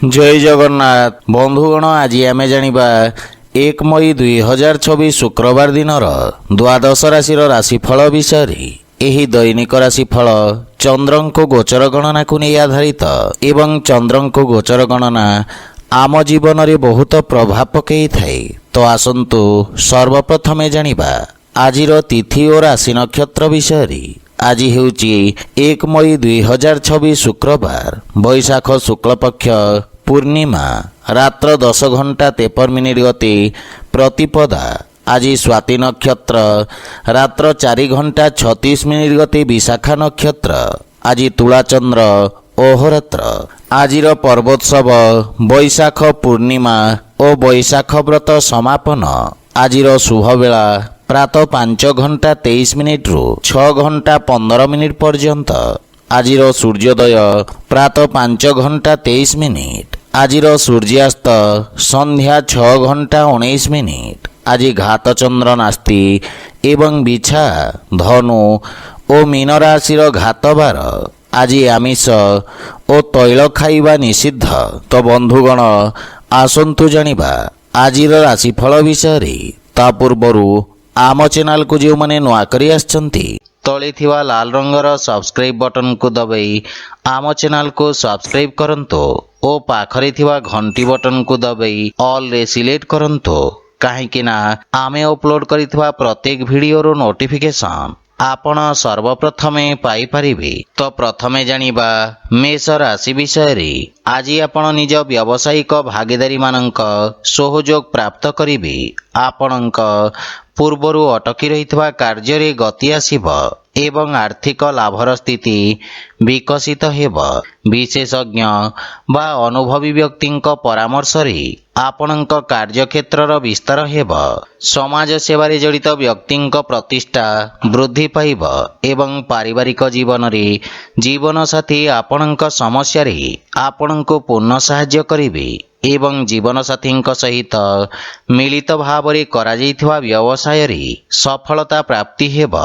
जय जगन्नाथ बंधुगण आज आम जानिबा 1 मई 2024 शुक्रवार दिन द्वादश राशि राशिफल विषय। एही दैनिक राशिफल चंद्रंको गोचर गणना को नहीं आधारित एवं चंद्रंको गोचर गणना आम जीवन में बहुत प्रभाव पकई थाए। तो आसंतु सर्वप्रथमे जानिबा आजिर तिथि और राशि नक्षत्र विषय। आज हेउची 1 मई 2026 शुक्रवार बैशाख शुक्ल पक्ष पूर्णिमा रात्र 10:53 गति प्रतिपदा। आज स्वाति नक्षत्र रात्र 4:36 गति विशाखा नक्षत्र। आज तुला चंद्र ओहरात्र। आजिर पर्वोत्सव बैशाख पूर्णिमा और बैशाख व्रत समापन। आजिर शुभ बेला प्रातः 5:23 रु 6:15 पर्यंत। आजिर सूर्योदय प्रातः 5:23। आजिर सूर्यास्त संध्या 6:19। आज घात चंद्र नास्ति एवं बिछा धनु और मीन राशि घात बार। आज आमिष और तैल खाइबा निषिद्ध। तो बंधुगण आसंतु जानिबा आजिर राशिफल विषय। ता पूर्वरु आम चैनल को जो मैंने नुआ करी आछंती तले थिवा लाल रंगर सब्सक्राइब बटन को दबाई आम चैनल को सब्सक्राइब करंतो और पाखरे थिवा घंटी बटन को दबाई ऑल रे सिलेक्ट करंतो। काहेकि ना आमे अपलोड करिथिवा प्रत्येक वीडियो रो नोटिफिकेशन आपण सर्वप्रथमे पाई परिबे। तो प्रथमे जानिबा मेष राशि विषय। आज आपण निज व्यावसायिक भागीदारी मानक सहयोग प्राप्त करिबे। आपणक पूर्वरु अटकी रहितवा कार्य रे गति आसीब एवं आर्थिक लाभर स्थिति विकसित हेब। विशेषज्ञ बा अनुभवी व्यक्तिंक परामर्श रे आपणक कार्यक्षेत्रर विस्तार हेब। समाज सेवारे जड़ित व्यक्तिंक प्रतिष्ठा वृद्धि पाइब एवं पारिवारिक जीवन रे जीवन साथी आपणक समस्या रे आपणको पूर्ण सहाय्य करिवे एवं जीवन साथी सहित मिलित भाव रे करा जाइथिवा व्यवसाय रे सफलता प्राप्ति हेब।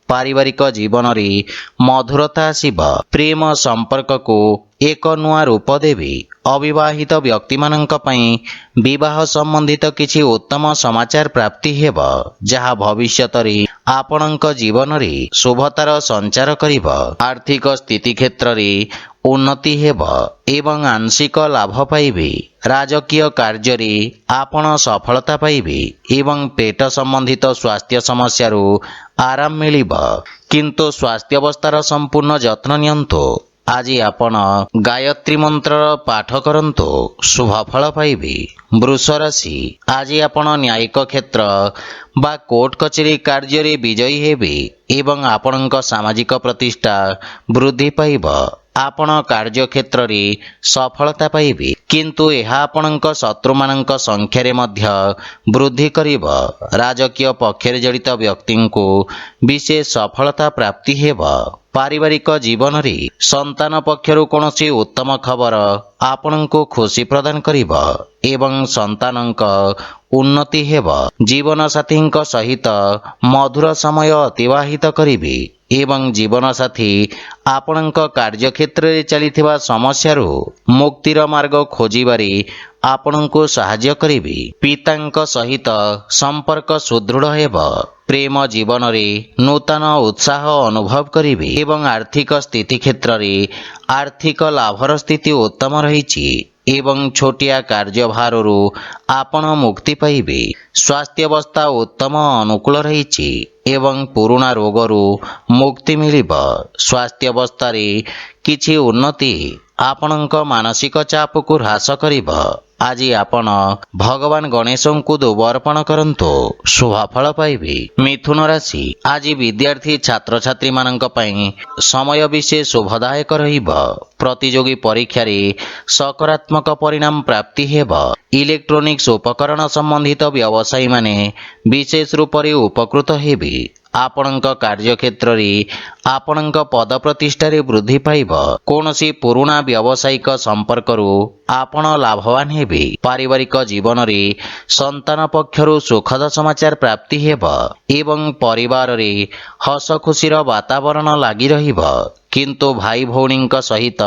पारिवारिक जीवन रे मधुरता आसीब। प्रेम संपर्क को एक नुआ रूप देवी। अविवाहित व्यक्ति मानक पई विवाह संबंधित किछि उत्तम समाचार प्राप्ति हेब जहा भविष्यत रे आपणक जीवन रे शुभतार संचार करिब। आर्थिक स्थिति क्षेत्र रे उन्नति हेब एवं आंशिक लाभ पाइबे। राजकीय कार्य रे आपण सफलता पाइबे एवं पेट संबंधित स्वास्थ्य समस्या रो आराम मिलिब। किंतु स्वास्थ्य अवस्थार संपूर्ण जत्न नियंतु। आज आपण गायत्री मंत्र पाठ करंतु शुभ फल पाइबे। वृष राशि आज आपण न्यायिक क्षेत्र बा कोर्ट कचेरी कार्य रे विजयी हेबे एवं आपणक सामाजिक प्रतिष्ठा वृद्धि पाइब। आपण कार्य क्षेत्र रे सफलता पाइबे किंतु यह आपणक शत्रु मानक संख्या रे मध्य वृद्धि करिब। राजकीय पक्षरे जड़ित व्यक्ति को विशेष सफलता प्राप्ति हेब। पारिवारिक जीवन रे संतान पक्षरु कोनोसी उत्तम खबर आपणको खुशी प्रदान करिब एवं संतानक उन्नति हेब। जीवन साथी सहित मधुर समय अतिवाहित करिबे एवं जीवन साथी आपणक कार्यक्षेत्र रे चलिथिबा समस्यारू मुक्तिर मार्ग खोजिबारे आपणको सहाय्य करिबे। पितांक सहित संपर्क सुदृढ़ हेब। प्रेम जीवन रे नूतन उत्साह अनुभव करिबे एवं आर्थिक स्थिति क्षेत्र रे आर्थिक लाभर स्थिति उत्तम रहिछि एवं छोटिया कार्यभाररू आपण मुक्ति पाइबे। स्वास्थ्य अवस्था उत्तम अनुकूल रहिछि एवं पुराना रोगरू मुक्ति मिलिब। स्वास्थ्य अवस्था रे किछि उन्नति आपणक मानसिक चाप को ह्रास करिब। आज आपण भगवान गणेश को दुबर्पण करंतु शुभ फल पाइबे। मिथुन राशि आज विद्यार्थी छात्र छात्री मानक पई समय विशेष शुभदायक रहिब। प्रतियोगी परीक्षा रे सकारात्मक परिणाम प्राप्ति हेब। इलेक्ट्रोनिक्स उपकरण संबंधित व्यवसायी माने विशेष रूप से उपकृत हेबे। ଆପଣଙ୍କ କାର୍ଯ୍ୟକ୍ଷେତ୍ରରେ ଆପଣଙ୍କ ପଦ ପ୍ରତିଷ୍ଠାରେ ବୃଦ୍ଧି ପାଇବ। କୌଣସି ପୁରୁଣା ବ୍ୟବସାୟିକ ସମ୍ପର୍କରୁ ଆପଣ ଲାଭବାନ ହେବେ। ପାରିବାରିକ ଜୀବନରେ ସନ୍ତାନ ପକ୍ଷରୁ ସୁଖଦ ସମାଚାର ପ୍ରାପ୍ତି ହେବ ଏବଂ ପରିବାରରେ ହସ ଖୁସିର ବାତାବରଣ ଲାଗି ରହିବ। କିନ୍ତୁ ଭାଇ ଭଉଣୀଙ୍କ ସହିତ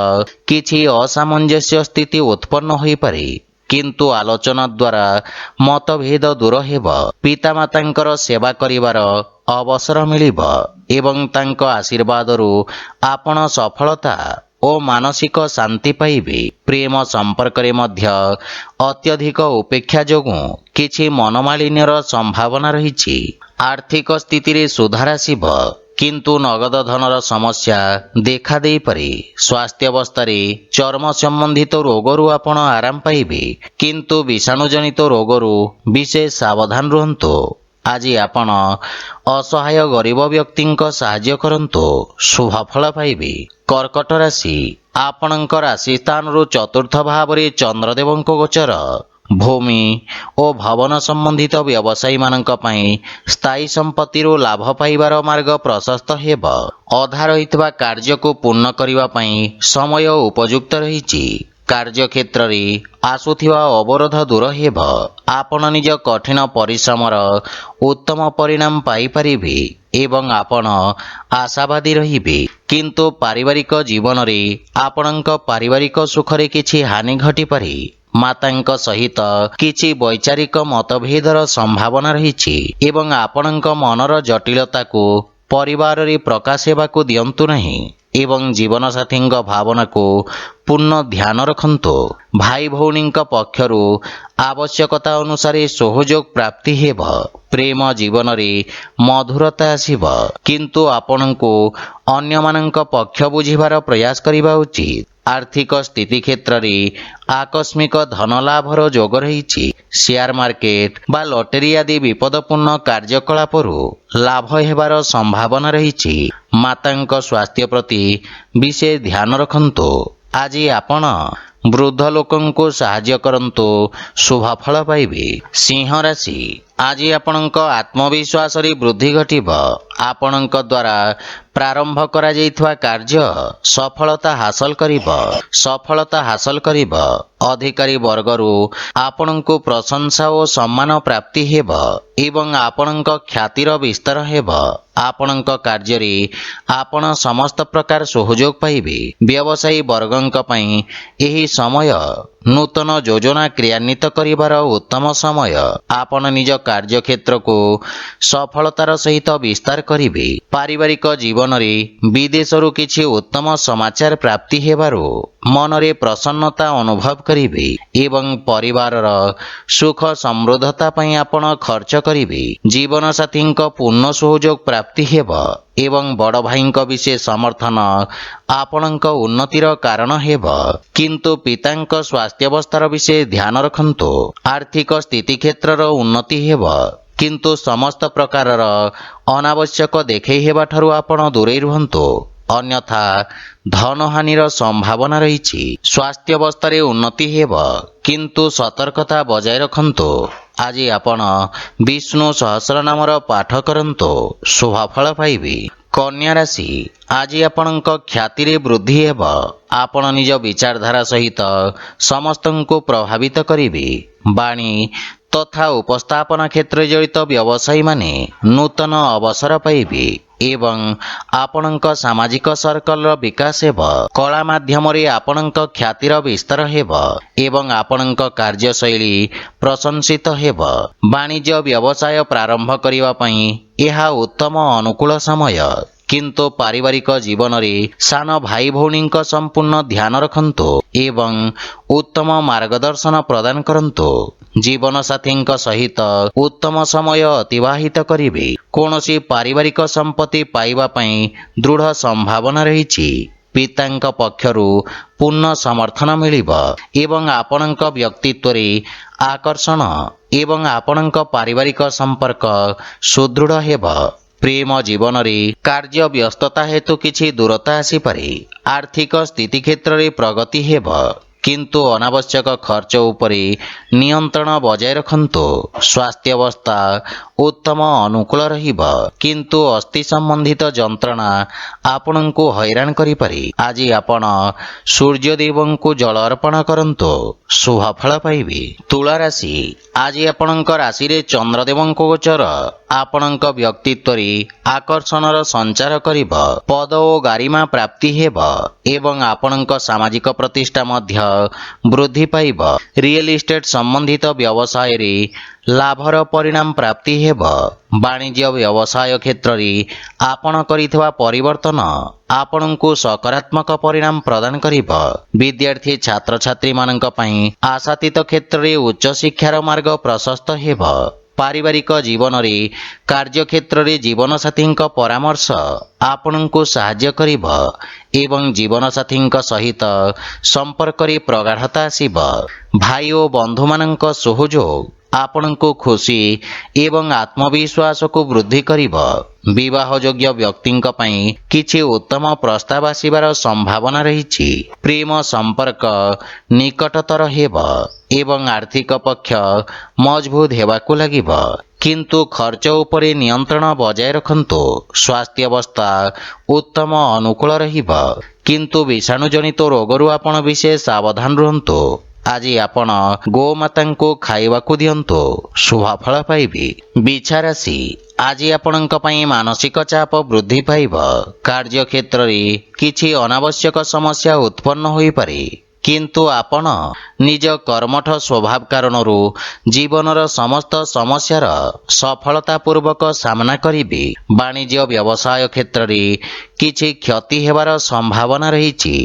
କିଛି ଅସାମଞ୍ଜସ୍ୟ ସ୍ଥିତି ଉତ୍ପନ୍ନ ହୋଇପାରେ। କିନ୍ତୁ ଆଲୋଚନା ଦ୍ୱାରା ମତଭେଦ ଦୂର ହେବ। ପିତାମାତାଙ୍କର ସେବା କରିବାର ଅବସର ମିଳିବ ଏବଂ ତାଙ୍କ ଆଶୀର୍ବାଦରୁ ଆପଣ ସଫଳତା ଓ ମାନସିକ ଶାନ୍ତି ପାଇବେ। ପ୍ରେମ ସମ୍ପର୍କରେ ମଧ୍ୟ ଅତ୍ୟଧିକ ଉପେକ୍ଷା ଯୋଗୁଁ କିଛି ମନୋମାଳିନ୍ୟର ସମ୍ଭାବନା ରହିଛି। ଆର୍ଥିକ ସ୍ଥିତିରେ ସୁଧାର ଆସିବ, କିନ୍ତୁ ନଗଦ ଧନର ସମସ୍ୟା ଦେଖା ଦେଇପାରେ। ସ୍ୱାସ୍ଥ୍ୟାବସ୍ଥାରେ ଚର୍ମ ସମ୍ବନ୍ଧିତ ରୋଗରୁ ଆପଣ ଆରାମ ପାଇବେ, କିନ୍ତୁ ବିଷାଣୁଜନିତ ରୋଗରୁ ବିଶେଷ ସାବଧାନ ରୁହନ୍ତୁ। ଆଜି ଆପଣ ଅସହାୟ ଗରିବ ବ୍ୟକ୍ତିଙ୍କ ସାହାଯ୍ୟ କରନ୍ତୁ, ଶୁଭଫଳ ପାଇବେ। କର୍କଟ ରାଶି, ଆପଣଙ୍କ ରାଶି ସ୍ଥାନରୁ ଚତୁର୍ଥ ଭାବରେ ଚନ୍ଦ୍ରଦେବଙ୍କ ଗୋଚର। ଭୂମି ଓ ଭବନ ସମ୍ବନ୍ଧିତ ବ୍ୟବସାୟୀମାନଙ୍କ ପାଇଁ ସ୍ଥାୟୀ ସମ୍ପତ୍ତିରୁ ଲାଭ ପାଇବାର ମାର୍ଗ ପ୍ରଶସ୍ତ ହେବ। ଅଧା ରହିଥିବା କାର୍ଯ୍ୟକୁ ପୂର୍ଣ୍ଣ କରିବା ପାଇଁ ସମୟ ଉପଯୁକ୍ତ ରହିଛି। କାର୍ଯ୍ୟକ୍ଷେତ୍ରରେ ଆସୁଥିବା ଅବରୋଧ ଦୂର ହେବ। ଆପଣ ନିଜ କଠିନ ପରିଶ୍ରମର ଉତ୍ତମ ପରିଣାମ ପାଇପାରିବେ ଏବଂ ଆପଣ ଆଶାବାଦୀ ରହିବେ। କିନ୍ତୁ ପାରିବାରିକ ଜୀବନରେ ଆପଣଙ୍କ ପାରିବାରିକ ସୁଖରେ କିଛି ହାନି ଘଟିପାରେ। ମାତାଙ୍କ ସହିତ କିଛି ବୈଚାରିକ ମତଭେଦର ସମ୍ଭାବନା ରହିଛି ଏବଂ ଆପଣଙ୍କ ମନର ଜଟିଳତାକୁ ପରିବାରରେ ପ୍ରକାଶ ହେବାକୁ ଦିଅନ୍ତୁ ନାହିଁ ଏବଂ ଜୀବନସାଥୀଙ୍କ ଭାବନାକୁ ପୂର୍ଣ୍ଣ ଧ୍ୟାନ ରଖନ୍ତୁ। ଭାଇ ଭଉଣୀଙ୍କ ପକ୍ଷରୁ ଆବଶ୍ୟକତା ଅନୁସାରେ ସହଯୋଗ ପ୍ରାପ୍ତି ହେବ। ପ୍ରେମ ଜୀବନରେ ମଧୁରତା ଆସିବ, କିନ୍ତୁ ଆପଣଙ୍କୁ ଅନ୍ୟମାନଙ୍କ ପକ୍ଷ ବୁଝିବାର ପ୍ରୟାସ କରିବା ଉଚିତ। ଆର୍ଥିକ ସ୍ଥିତି କ୍ଷେତ୍ରରେ ଆକସ୍ମିକ ଧନ ଲାଭର ଯୋଗ ରହିଛି। ସେୟାର ମାର୍କେଟ ବା ଲଟେରୀ ଆଦି ବିପଦପୂର୍ଣ୍ଣ କାର୍ଯ୍ୟକଳାପରୁ ଲାଭ ହେବାର ସମ୍ଭାବନା ରହିଛି। ମାତାଙ୍କ ସ୍ୱାସ୍ଥ୍ୟ ପ୍ରତି ବିଶେଷ ଧ୍ୟାନ ରଖନ୍ତୁ। ଆଜି ଆପଣ ବୃଦ୍ଧ ଲୋକଙ୍କୁ ସାହାଯ୍ୟ କରନ୍ତୁ, ଶୁଭଫଳ ପାଇବେ। ସିଂହ ରାଶି, ଆଜି ଆପଣଙ୍କ ଆତ୍ମବିଶ୍ୱାସରେ ବୃଦ୍ଧି ଘଟିବ। ଆପଣଙ୍କ ଦ୍ୱାରା ପ୍ରାରମ୍ଭ କରାଯାଇଥିବା କାର୍ଯ୍ୟ ସଫଳତା ହାସଲ କରିବ। ଅଧିକାରୀ ବର୍ଗରୁ ଆପଣଙ୍କୁ ପ୍ରଶଂସା ଓ ସମ୍ମାନ ପ୍ରାପ୍ତି ହେବ ଏବଂ ଆପଣଙ୍କ ଖ୍ୟାତିର ବିସ୍ତାର ହେବ। ଆପଣଙ୍କ କାର୍ଯ୍ୟରେ ଆପଣ ସମସ୍ତ ପ୍ରକାର ସହଯୋଗ ପାଇବେ। ବ୍ୟବସାୟୀ ବର୍ଗଙ୍କ ପାଇଁ ଏହି ସମୟ ନୂତନ ଯୋଜନା କ୍ରିୟାନ୍ୱିତ କରିବାର ଉତ୍ତମ ସମୟ। ଆପଣ ନିଜ କାର୍ଯ୍ୟକ୍ଷେତ୍ରକୁ ସଫଳତାର ସହିତ ବିସ୍ତାର କରିବେ। ପାରିବାରିକ ଜୀବନରେ ବିଦେଶରୁ କିଛି ଉତ୍ତମ ସମାଚାର ପ୍ରାପ୍ତି ହେବାରୁ ମନରେ ପ୍ରସନ୍ନତା ଅନୁଭବ କରିବେ ଏବଂ ପରିବାରର ସୁଖ ସମୃଦ୍ଧତା ପାଇଁ ଆପଣ ଖର୍ଚ୍ଚ କରିବେ। ଜୀବନସାଥୀଙ୍କ ପୂର୍ଣ୍ଣ ସହଯୋଗ ପ୍ରାପ୍ତି ହେବ ଏବଂ ବଡ଼ ଭାଇଙ୍କ ବିଶେଷ ସମର୍ଥନ ଆପଣଙ୍କ ଉନ୍ନତିର କାରଣ ହେବ। କିନ୍ତୁ ପିତାଙ୍କ ସ୍ୱାସ୍ଥ୍ୟାବସ୍ଥାର ବିଶେଷ ଧ୍ୟାନ ରଖନ୍ତୁ। ଆର୍ଥିକ ସ୍ଥିତି କ୍ଷେତ୍ରର ଉନ୍ନତି ହେବ, କିନ୍ତୁ ସମସ୍ତ ପ୍ରକାରର ଅନାବଶ୍ୟକ ଦେଖେଇ ହେବାଠାରୁ ଆପଣ ଦୂରେଇ ରୁହନ୍ତୁ, ଅନ୍ୟଥା ଧନହାନିର ସମ୍ଭାବନା ରହିଛି। ସ୍ୱାସ୍ଥ୍ୟାବସ୍ଥାରେ ଉନ୍ନତି ହେବ, କିନ୍ତୁ ସତର୍କତା ବଜାୟ ରଖନ୍ତୁ। ଆଜି ଆପଣ ବିଷ୍ଣୁ ସହସ୍ରନାମର ପାଠ କରନ୍ତୁ, ଶୁଭଫଳ ପାଇବେ। କନ୍ୟା ରାଶି, ଆଜି ଆପଣଙ୍କ ଖ୍ୟାତିରେ ବୃଦ୍ଧି ହେବ। ଆପଣ ନିଜ ବିଚାରଧାରା ସହିତ ସମସ୍ତଙ୍କୁ ପ୍ରଭାବିତ କରିବେ। ବାଣୀ ତଥା ଉପସ୍ଥାପନା କ୍ଷେତ୍ରରେ ଜଡ଼ିତ ବ୍ୟବସାୟୀମାନେ ନୂତନ ଅବସର ପାଇବେ ଏବଂ ଆପଣଙ୍କ ସାମାଜିକ ସର୍କଲର ବିକାଶ ହେବ। କଳା ମାଧ୍ୟମରେ ଆପଣଙ୍କ ଖ୍ୟାତିର ବିସ୍ତାର ହେବ ଏବଂ ଆପଣଙ୍କ କାର୍ଯ୍ୟଶୈଳୀ ପ୍ରଶଂସିତ ହେବ। ବାଣିଜ୍ୟ ବ୍ୟବସାୟ ପ୍ରାରମ୍ଭ କରିବା ପାଇଁ ଏହା ଉତ୍ତମ ଅନୁକୂଳ ସମୟ, କିନ୍ତୁ ପାରିବାରିକ ଜୀବନରେ ସାନ ଭାଇ ଭଉଣୀଙ୍କ ସମ୍ପୂର୍ଣ୍ଣ ଧ୍ୟାନ ରଖନ୍ତୁ ଏବଂ ଉତ୍ତମ ମାର୍ଗଦର୍ଶନ ପ୍ରଦାନ କରନ୍ତୁ। ଜୀବନସାଥୀଙ୍କ ସହିତ ଉତ୍ତମ ସମୟ ଅତିବାହିତ କରିବେ। କୌଣସି ପାରିବାରିକ ସମ୍ପତ୍ତି ପାଇବା ପାଇଁ ଦୃଢ଼ ସମ୍ଭାବନା ରହିଛି। ପିତାଙ୍କ ପକ୍ଷରୁ ପୂର୍ଣ୍ଣ ସମର୍ଥନ ମିଳିବ ଏବଂ ଆପଣଙ୍କ ବ୍ୟକ୍ତିତ୍ୱରେ ଆକର୍ଷଣ ଏବଂ ଆପଣଙ୍କ ପାରିବାରିକ ସମ୍ପର୍କ ସୁଦୃଢ଼ ହେବ। ପ୍ରେମ ଜୀବନରେ କାର୍ଯ୍ୟ ବ୍ୟସ୍ତତା ହେତୁ କିଛି ଦୂରତା ଆସିପାରେ। ଆର୍ଥିକ ସ୍ଥିତି କ୍ଷେତ୍ରରେ ପ୍ରଗତି ହେବ, କିନ୍ତୁ ଅନାବଶ୍ୟକ ଖର୍ଚ୍ଚ ଉପରେ ନିୟନ୍ତ୍ରଣ ବଜାୟ ରଖନ୍ତୁ। ସ୍ୱାସ୍ଥ୍ୟାବସ୍ଥା ଉତ୍ତମ ଅନୁକୂଳ ରହିବ। କିନ୍ତୁ ଅସ୍ଥି ସମ୍ବନ୍ଧିତ ଯନ୍ତ୍ରଣା ଆପଣଙ୍କୁ ହଇରାଣ କରିପାରେ। ଆଜି ଆପଣ ସୂର୍ଯ୍ୟଦେବଙ୍କୁ ଜଳ ଅର୍ପଣ କରନ୍ତୁ, ଶୁଭ ଫଳ ପାଇବେ। ତୁଳା ରାଶି, ଆଜି ଆପଣଙ୍କ ରାଶିରେ ଚନ୍ଦ୍ରଦେବଙ୍କ ଗୋଚର ଆପଣଙ୍କ ବ୍ୟକ୍ତିତ୍ୱରେ ଆକର୍ଷଣର ସଞ୍ଚାର କରିବ। ପଦ ଓ ଗାରିମା ପ୍ରାପ୍ତି ହେବ ଏବଂ ଆପଣଙ୍କ ସାମାଜିକ ପ୍ରତିଷ୍ଠା ମଧ୍ୟ ବୃଦ୍ଧି ପାଇବ। ରିଏଲ ଇଷ୍ଟେଟ୍ ସମ୍ବନ୍ଧିତ ବ୍ୟବସାୟରେ ଲାଭର ପରିଣାମ ପ୍ରାପ୍ତି ହେବ। ବାଣିଜ୍ୟ ବ୍ୟବସାୟ କ୍ଷେତ୍ରରେ ଆପଣ କରିଥିବା ପରିବର୍ତ୍ତନ ଆପଣଙ୍କୁ ସକାରାତ୍ମକ ପରିଣାମ ପ୍ରଦାନ କରିବ। ବିଦ୍ୟାର୍ଥୀ ଛାତ୍ରଛାତ୍ରୀମାନଙ୍କ ପାଇଁ ଆଶାତୀତ କ୍ଷେତ୍ରରେ ଉଚ୍ଚଶିକ୍ଷାର ମାର୍ଗ ପ୍ରଶସ୍ତ ହେବ। ପାରିବାରିକ ଜୀବନରେ କାର୍ଯ୍ୟକ୍ଷେତ୍ରରେ ଜୀବନସାଥୀଙ୍କ ପରାମର୍ଶ ଆପଣଙ୍କୁ ସାହାଯ୍ୟ କରିବ ଏବଂ ଜୀବନସାଥୀଙ୍କ ସହିତ ସମ୍ପର୍କରେ ପ୍ରଗାଢ଼ତା ଆସିବ। ଭାଇ ଓ ବନ୍ଧୁମାନଙ୍କ ସହଯୋଗ ଆପଣଙ୍କୁ ଖୁସି ଏବଂ ଆତ୍ମବିଶ୍ୱାସକୁ ବୃଦ୍ଧି କରିବ। ବିବାହଯୋଗ୍ୟ ବ୍ୟକ୍ତିଙ୍କ ପାଇଁ କିଛି ଉତ୍ତମ ପ୍ରସ୍ତାବ ଆସିବାର ସମ୍ଭାବନା ରହିଛି। ପ୍ରେମ ସମ୍ପର୍କ ନିକଟତର ହେବ ଏବଂ ଆର୍ଥିକ ପକ୍ଷ ମଜବୁତ ହେବାକୁ ଲାଗିବ। କିନ୍ତୁ ଖର୍ଚ୍ଚ ଉପରେ ନିୟନ୍ତ୍ରଣ ବଜାୟ ରଖନ୍ତୁ। ସ୍ୱାସ୍ଥ୍ୟାବସ୍ଥା ଉତ୍ତମ ଅନୁକୂଳ ରହିବ, କିନ୍ତୁ ବିଷାଣୁଜନିତ ରୋଗରୁ ଆପଣ ବିଶେଷ ସାବଧାନ ରୁହନ୍ତୁ। ଆଜି ଆପଣ ଗୋମାତାଙ୍କୁ ଖାଇବାକୁ ଦିଅନ୍ତୁ, ଶୁଭ ଫଳ ପାଇବେ। ବିଛା ରାଶି, ଆଜି ଆପଣଙ୍କ ପାଇଁ ମାନସିକ ଚାପ ବୃଦ୍ଧି ପାଇବ। କାର୍ଯ୍ୟକ୍ଷେତ୍ରରେ କିଛି ଅନାବଶ୍ୟକ ସମସ୍ୟା ଉତ୍ପନ୍ନ ହୋଇପାରେ, କିନ୍ତୁ ଆପଣ ନିଜ କର୍ମଠ ସ୍ୱଭାବ କାରଣରୁ ଜୀବନର ସମସ୍ତ ସମସ୍ୟାର ସଫଳତାପୂର୍ବକ ସାମ୍ନା କରିବେ। ବାଣିଜ୍ୟ ବ୍ୟବସାୟ କ୍ଷେତ୍ରରେ କିଛି କ୍ଷତି ହେବାର ସମ୍ଭାବନା ରହିଛି,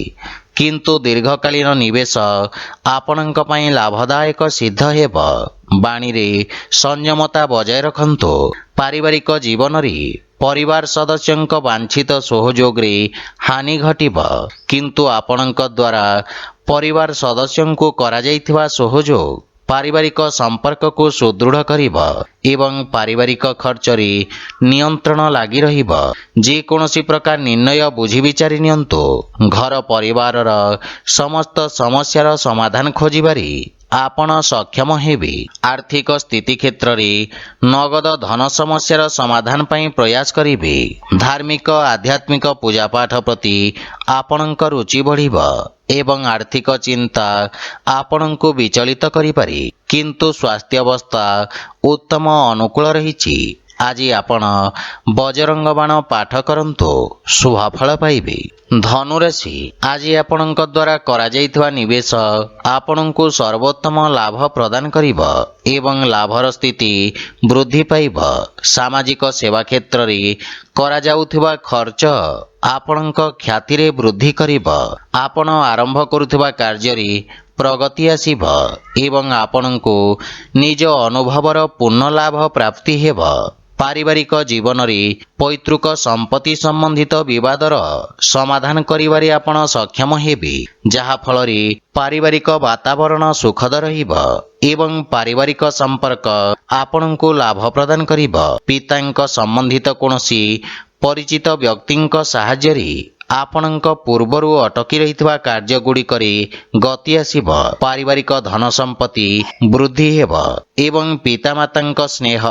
କିନ୍ତୁ ଦୀର୍ଘକାଳୀନ ନିବେଶ ଆପଣଙ୍କ ପାଇଁ ଲାଭଦାୟକ ସିଦ୍ଧ ହେବ। ବାଣୀରେ ସଂଯମତା ବଜାୟ ରଖନ୍ତୁ। ପାରିବାରିକ ଜୀବନରେ ପରିବାର ସଦସ୍ୟଙ୍କ ବାଞ୍ଛିତ ସହଯୋଗରେ ହାନି ଘଟିବ, କିନ୍ତୁ ଆପଣଙ୍କ ଦ୍ୱାରା ପରିବାର ସଦସ୍ୟଙ୍କୁ କରାଯାଇଥିବା ସହଯୋଗ ପାରିବାରିକ ସମ୍ପର୍କକୁ ସୁଦୃଢ଼ କରିବ ଏବଂ ପାରିବାରିକ ଖର୍ଚ୍ଚରେ ନିୟନ୍ତ୍ରଣ ଲାଗି ରହିବ। ଯେକୌଣସି ପ୍ରକାର ନିର୍ଣ୍ଣୟ ବୁଝି ବିଚାରି ନିଅନ୍ତୁ। ଘର ପରିବାରର ସମସ୍ତ ସମସ୍ୟାର ସମାଧାନ ଖୋଜିବାରେ ଆପଣ ସକ୍ଷମ ହେବେ। ଆର୍ଥିକ ସ୍ଥିତି କ୍ଷେତ୍ରରେ ନଗଦ ଧନ ସମସ୍ୟାର ସମାଧାନ ପାଇଁ ପ୍ରୟାସ କରିବେ। ଧାର୍ମିକ ଆଧ୍ୟାତ୍ମିକ ପୂଜାପାଠ ପ୍ରତି ଆପଣଙ୍କ ରୁଚି ବଢ଼ିବ ଏବଂ ଆର୍ଥିକ ଚିନ୍ତା ଆପଣଙ୍କୁ ବିଚଳିତ କରିପାରେ, କିନ୍ତୁ ସ୍ୱାସ୍ଥ୍ୟାବସ୍ଥା ଉତ୍ତମ ଅନୁକୂଳ ରହିଛି। ଆଜି ଆପଣ ବଜରଙ୍ଗ ବାଣ ପାଠ କରନ୍ତୁ, ଶୁଭ ଫଳ ପାଇବେ। ଧନୁରାଶି, ଆଜି ଆପଣଙ୍କ ଦ୍ୱାରା କରାଯାଇଥିବା ନିବେଶ ଆପଣଙ୍କୁ ସର୍ବୋତ୍ତମ ଲାଭ ପ୍ରଦାନ କରିବ ଏବଂ ଲାଭର ସ୍ଥିତି ବୃଦ୍ଧି ପାଇବ। ସାମାଜିକ ସେବା କ୍ଷେତ୍ରରେ କରାଯାଉଥିବା ଖର୍ଚ୍ଚ ଆପଣଙ୍କ ଖ୍ୟାତିରେ ବୃଦ୍ଧି କରିବ। ଆପଣ ଆରମ୍ଭ କରୁଥିବା କାର୍ଯ୍ୟରେ ପ୍ରଗତି ଆସିବ ଏବଂ ଆପଣଙ୍କୁ ନିଜ ଅନୁଭବର ପୂର୍ଣ୍ଣ ଲାଭ ପ୍ରାପ୍ତି ହେବ। ପାରିବାରିକ ଜୀବନରେ ପୈତୃକ ସମ୍ପତ୍ତି ସମ୍ବନ୍ଧିତ ବିବାଦର ସମାଧାନ କରିବାରେ ଆପଣ ସକ୍ଷମ ହେବେ, ଯାହା ଫଳରେ ପାରିବାରିକ ବାତାବରଣ ସୁଖଦ ରହିବ ଏବଂ ପାରିବାରିକ ସମ୍ପର୍କ ଆପଣଙ୍କୁ ଲାଭ ପ୍ରଦାନ କରିବ। ପିତାଙ୍କ ସମ୍ବନ୍ଧିତ କୌଣସି ପରିଚିତ ବ୍ୟକ୍ତିଙ୍କ ସାହାଯ୍ୟରେ ଆପଣଙ୍କ ପୂର୍ବରୁ ଅଟକି ରହିଥିବା କାର୍ଯ୍ୟଗୁଡ଼ିକରେ ଗତି ଆସିବ। ପାରିବାରିକ ଧନ ସମ୍ପତ୍ତି ବୃଦ୍ଧି ହେବ ଏବଂ ପିତାମାତାଙ୍କ ସ୍ନେହ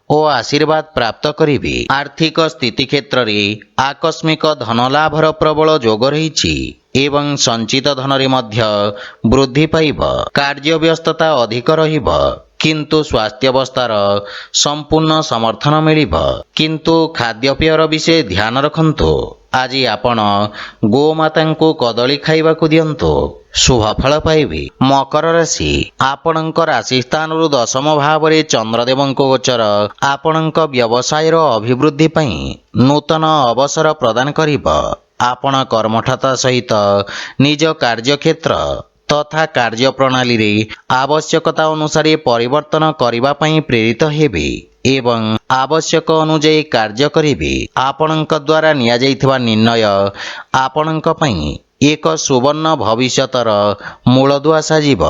ଓ ଆଶୀର୍ବାଦ ପ୍ରାପ୍ତ କରିବେ। ଆର୍ଥିକ ସ୍ଥିତି କ୍ଷେତ୍ରରେ ଆକସ୍ମିକ ଧନଲାଭର ପ୍ରବଳ ଯୋଗ ରହିଛି ଏବଂ ସଞ୍ଚିତ ଧନରେ ମଧ୍ୟ ବୃଦ୍ଧି ପାଇବ। କାର୍ଯ୍ୟବ୍ୟସ୍ତତା ଅଧିକ ରହିବ, କିନ୍ତୁ ସ୍ୱାସ୍ଥ୍ୟାବସ୍ଥାର ସମ୍ପୂର୍ଣ୍ଣ ସମର୍ଥନ ମିଳିବ। କିନ୍ତୁ ଖାଦ୍ୟପେୟର ବିଷୟ ଧ୍ୟାନ ରଖନ୍ତୁ। ଆଜି ଆପଣ ଗୋମାତାଙ୍କୁ କଦଳୀ ଖାଇବାକୁ ଦିଅନ୍ତୁ, ଶୁଭ ଫଳ ପାଇବେ। ମକର ରାଶି, ଆପଣଙ୍କ ରାଶି ସ୍ଥାନରୁ ଦଶମ ଭାବରେ ଚନ୍ଦ୍ରଦେବଙ୍କ ଗୋଚର ଆପଣଙ୍କ ବ୍ୟବସାୟର ଅଭିବୃଦ୍ଧି ପାଇଁ ନୂତନ ଅବସର ପ୍ରଦାନ କରିବ। ଆପଣ କର୍ମଠତା ସହିତ ନିଜ କାର୍ଯ୍ୟକ୍ଷେତ୍ର ତଥା କାର୍ଯ୍ୟପ୍ରଣାଳୀରେ ଆବଶ୍ୟକତା ଅନୁସାରେ ପରିବର୍ତ୍ତନ କରିବା ପାଇଁ ପ୍ରେରିତ ହେବେ ଏବଂ ଆବଶ୍ୟକ ଅନୁଯାୟୀ କାର୍ଯ୍ୟ କରିବେ। ଆପଣଙ୍କ ଦ୍ୱାରା ନିଆଯାଇଥିବା ନିର୍ଣ୍ଣୟ ଆପଣଙ୍କ ପାଇଁ ଏକ ସୁବର୍ଣ୍ଣ ଭବିଷ୍ୟତର ମୂଳଦୁଆ ସାଜିବ।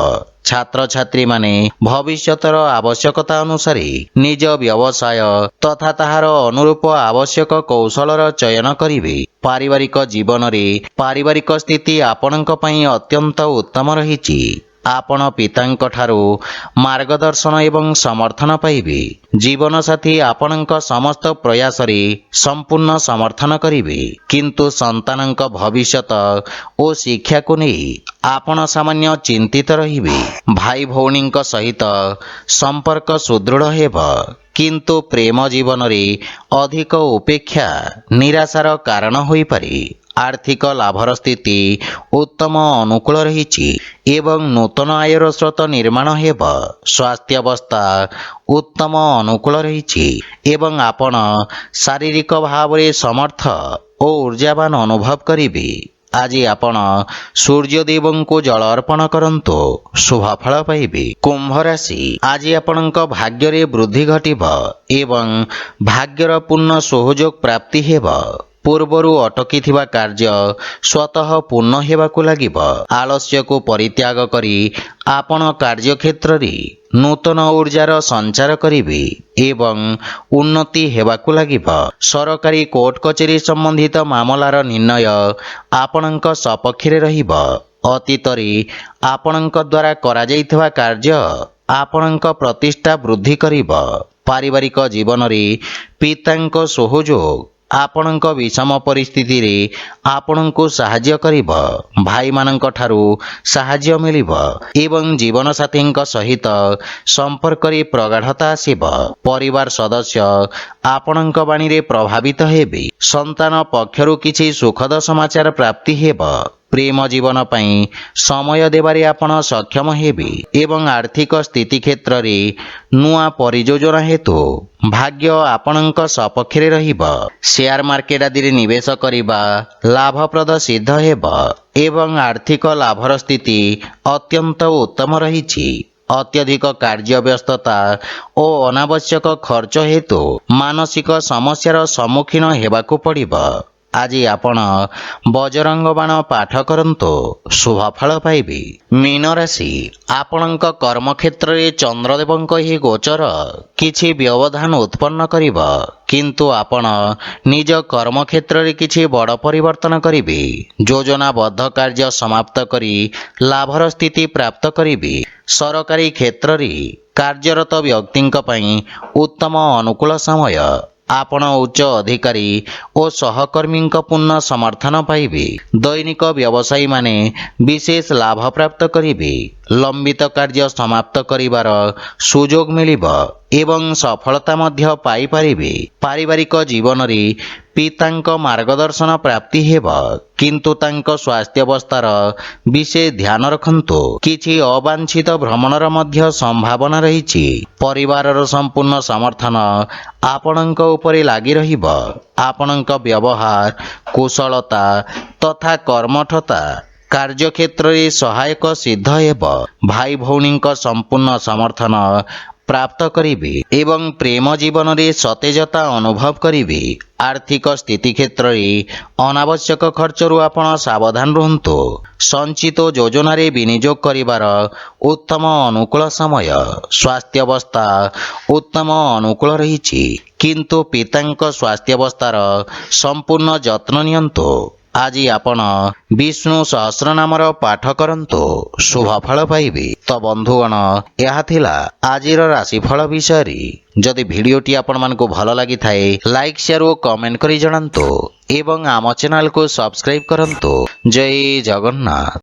ଛାତ୍ରଛାତ୍ରୀମାନେ ଭବିଷ୍ୟତର ଆବଶ୍ୟକତା ଅନୁସାରେ ନିଜ ବ୍ୟବସାୟ ତଥା ତାହାର ଅନୁରୂପ ଆବଶ୍ୟକ କୌଶଳର ଚୟନ କରିବେ। ପାରିବାରିକ ଜୀବନରେ ପାରିବାରିକ ସ୍ଥିତି ଆପଣଙ୍କ ପାଇଁ ଅତ୍ୟନ୍ତ ଉତ୍ତମ ରହିଛି। ଆପଣ ପିତାଙ୍କ ଠାରୁ ମାର୍ଗଦର୍ଶନ ଏବଂ ସମର୍ଥନ ପାଇବେ। ଜୀବନସାଥୀ ଆପଣଙ୍କ ସମସ୍ତ ପ୍ରୟାସରେ ସମ୍ପୂର୍ଣ୍ଣ ସମର୍ଥନ କରିବେ, କିନ୍ତୁ ସନ୍ତାନଙ୍କ ଭବିଷ୍ୟତ ଓ ଶିକ୍ଷାକୁ ନେଇ ଆପଣ ସାମାନ୍ୟ ଚିନ୍ତିତ ରହିବେ। ଭାଇ ଭଉଣୀଙ୍କ ସହିତ ସମ୍ପର୍କ ସୁଦୃଢ଼ ହେବ, କିନ୍ତୁ ପ୍ରେମ ଜୀବନରେ ଅଧିକ ଉପେକ୍ଷା ନିରାଶାର କାରଣ ହୋଇପାରେ। ଆର୍ଥିକ ଲାଭର ସ୍ଥିତି ଉତ୍ତମ ଅନୁକୂଳ ରହିଛି ଏବଂ ନୂତନ ଆୟର ସ୍ରୋତ ନିର୍ମାଣ ହେବ। ସ୍ୱାସ୍ଥ୍ୟାବସ୍ଥା ଉତ୍ତମ ଅନୁକୂଳ ରହିଛି ଏବଂ ଆପଣ ଶାରୀରିକ ଭାବରେ ସମର୍ଥ ଓ ଉର୍ଜାବାନ ଅନୁଭବ କରିବେ। ଆଜି ଆପଣ ସୂର୍ଯ୍ୟଦେବଙ୍କୁ ଜଳ ଅର୍ପଣ କରନ୍ତୁ, ଶୁଭ ଫଳ ପାଇବେ। କୁମ୍ଭ ରାଶି, ଆଜି ଆପଣଙ୍କ ଭାଗ୍ୟରେ ବୃଦ୍ଧି ଘଟିବ ଏବଂ ଭାଗ୍ୟର ପୂର୍ଣ୍ଣ ସହଯୋଗ ପ୍ରାପ୍ତି ହେବ। ପୂର୍ବରୁ ଅଟକିଥିବା କାର୍ଯ୍ୟ ସ୍ୱତଃ ପୂର୍ଣ୍ଣ ହେବାକୁ ଲାଗିବ। ଆଳସ୍ୟକୁ ପରିତ୍ୟାଗ କରି ଆପଣ କାର୍ଯ୍ୟକ୍ଷେତ୍ରରେ ନୂତନ ଊର୍ଜାର ସଞ୍ଚାର କରିବେ ଏବଂ ଉନ୍ନତି ହେବାକୁ ଲାଗିବ। ସରକାରୀ କୋର୍ଟ କଚେରୀ ସମ୍ବନ୍ଧିତ ମାମଲାର ନିର୍ଣ୍ଣୟ ଆପଣଙ୍କ ସପକ୍ଷରେ ରହିବ। ଅତୀତରେ ଆପଣଙ୍କ ଦ୍ୱାରା କରାଯାଇଥିବା କାର୍ଯ୍ୟ ଆପଣଙ୍କ ପ୍ରତିଷ୍ଠା ବୃଦ୍ଧି କରିବ। ପାରିବାରିକ ଜୀବନରେ ପିତାଙ୍କ ସହଯୋଗ ଆପଣଙ୍କ ବିଷମ ପରିସ୍ଥିତିରେ ଆପଣଙ୍କୁ ସାହାଯ୍ୟ କରିବ। ଭାଇମାନଙ୍କ ଠାରୁ ସାହାଯ୍ୟ ମିଳିବ ଏବଂ ଜୀବନସାଥୀଙ୍କ ସହିତ ସମ୍ପର୍କରେ ପ୍ରଗାଢ଼ତା ଆସିବ। ପରିବାର ସଦସ୍ୟ ଆପଣଙ୍କ ବାଣୀରେ ପ୍ରଭାବିତ ହେବେ। ସନ୍ତାନ ପକ୍ଷରୁ କିଛି ସୁଖଦ ସମାଚାର ପ୍ରାପ୍ତି ହେବ। ପ୍ରେମ ଜୀବନ ପାଇଁ ସମୟ ଦେବାରେ ଆପଣ ସକ୍ଷମ ହେବେ ଏବଂ ଆର୍ଥିକ ସ୍ଥିତି କ୍ଷେତ୍ରରେ ନୂଆ ପରିଯୋଜନା ହେତୁ ଭାଗ୍ୟ ଆପଣଙ୍କ ସପକ୍ଷରେ ରହିବ। ସେୟାର ମାର୍କେଟ ଆଦିରେ ନିବେଶ କରିବା ଲାଭପ୍ରଦ ସିଦ୍ଧ ହେବ ଏବଂ ଆର୍ଥିକ ଲାଭର ସ୍ଥିତି ଅତ୍ୟନ୍ତ ଉତ୍ତମ ରହିଛି। ଅତ୍ୟଧିକ କାର୍ଯ୍ୟ ବ୍ୟସ୍ତତା ଓ ଅନାବଶ୍ୟକ ଖର୍ଚ୍ଚ ହେତୁ ମାନସିକ ସମସ୍ୟାର ସମ୍ମୁଖୀନ ହେବାକୁ ପଡ଼ିବ। ଆଜି ଆପଣ ବଜରଙ୍ଗ ବାଣ ପାଠ କରନ୍ତୁ, ଶୁଭ ଫଳ ପାଇବେ। ମୀନ ରାଶି, ଆପଣଙ୍କ କର୍ମକ୍ଷେତ୍ରରେ ଚନ୍ଦ୍ରଦେବଙ୍କ ଏହି ଗୋଚର କିଛି ବ୍ୟବଧାନ ଉତ୍ପନ୍ନ କରିବ, କିନ୍ତୁ ଆପଣ ନିଜ କର୍ମକ୍ଷେତ୍ରରେ କିଛି ବଡ଼ ପରିବର୍ତ୍ତନ କରିବେ। ଯୋଜନାବଦ୍ଧ କାର୍ଯ୍ୟ ସମାପ୍ତ କରି ଲାଭର ସ୍ଥିତି ପ୍ରାପ୍ତ କରିବେ। ସରକାରୀ କ୍ଷେତ୍ରରେ କାର୍ଯ୍ୟରତ ବ୍ୟକ୍ତିଙ୍କ ପାଇଁ ଉତ୍ତମ ଅନୁକୂଳ ସମୟ। ଆପଣ ଉଚ୍ଚ ଅଧିକାରୀ ଓ ସହକର୍ମୀଙ୍କ ପୂର୍ଣ୍ଣ ସମର୍ଥନ ପାଇବେ। ଦୈନିକ ବ୍ୟବସାୟୀମାନେ ବିଶେଷ ଲାଭ ପ୍ରାପ୍ତ କରିବେ। ଲମ୍ବିତ କାର୍ଯ୍ୟ ସମାପ୍ତ କରିବାର ସୁଯୋଗ ମିଳିବ ଏବଂ ସଫଳତା ମଧ୍ୟ ପାଇପାରିବେ। ପାରିବାରିକ ଜୀବନରେ ପିତାଙ୍କ ମାର୍ଗଦର୍ଶନ ପ୍ରାପ୍ତି ହେବ, କିନ୍ତୁ ତାଙ୍କ ସ୍ୱାସ୍ଥ୍ୟାବସ୍ଥାର ବିଶେଷ ଧ୍ୟାନ ରଖନ୍ତୁ। କିଛି ଅବାଞ୍ଛିତ ଭ୍ରମଣର ମଧ୍ୟ ସମ୍ଭାବନା ରହିଛି। ପରିବାରର ସମ୍ପୂର୍ଣ୍ଣ ସମର୍ଥନ ଆପଣଙ୍କ ଉପରେ ଲାଗି ରହିବ। ଆପଣଙ୍କ ବ୍ୟବହାର, କୁଶଳତା ତଥା କର୍ମଠତା କାର୍ଯ୍ୟକ୍ଷେତ୍ରରେ ସହାୟକ ସିଦ୍ଧ ହେବ। ଭାଇ ଭଉଣୀଙ୍କ ସମ୍ପୂର୍ଣ୍ଣ ସମର୍ଥନ ପ୍ରାପ୍ତ କରିବେ ଏବଂ ପ୍ରେମ ଜୀବନରେ ସତେଜତା ଅନୁଭବ କରିବେ। ଆର୍ଥିକ ସ୍ଥିତି କ୍ଷେତ୍ରରେ ଅନାବଶ୍ୟକ ଖର୍ଚ୍ଚରୁ ଆପଣ ସାବଧାନ ରୁହନ୍ତୁ। ସଞ୍ଚିତ ଯୋଜନାରେ ବିନିଯୋଗ କରିବାର ଉତ୍ତମ ଅନୁକୂଳ ସମୟ। ସ୍ୱାସ୍ଥ୍ୟାବସ୍ଥା ଉତ୍ତମ ଅନୁକୂଳ ରହିଛି, କିନ୍ତୁ ପିତାଙ୍କ ସ୍ୱାସ୍ଥ୍ୟାବସ୍ଥାର ସମ୍ପୂର୍ଣ୍ଣ ଯତ୍ନ ନିଅନ୍ତୁ। ଆଜି ଆପଣ ବିଷ୍ଣୁ ସହସ୍ରନାମର ପାଠ କରନ୍ତୁ, ଶୁଭ ଫଳ ପାଇବେ। ତ ବନ୍ଧୁଗଣ, ଏହା ଥିଲା ଆଜିର ରାଶିଫଳ ବିଷୟରେ। ଯଦି ଭିଡ଼ିଓଟି ଆପଣମାନଙ୍କୁ ଭଲ ଲାଗିଥାଏ, ଲାଇକ୍, ସେୟାର ଓ କମେଣ୍ଟ କରି ଜଣାନ୍ତୁ ଏବଂ ଆମ ଚ୍ୟାନେଲକୁ ସବସ୍କ୍ରାଇବ୍ କରନ୍ତୁ। ଜୟ ଜଗନ୍ନାଥ।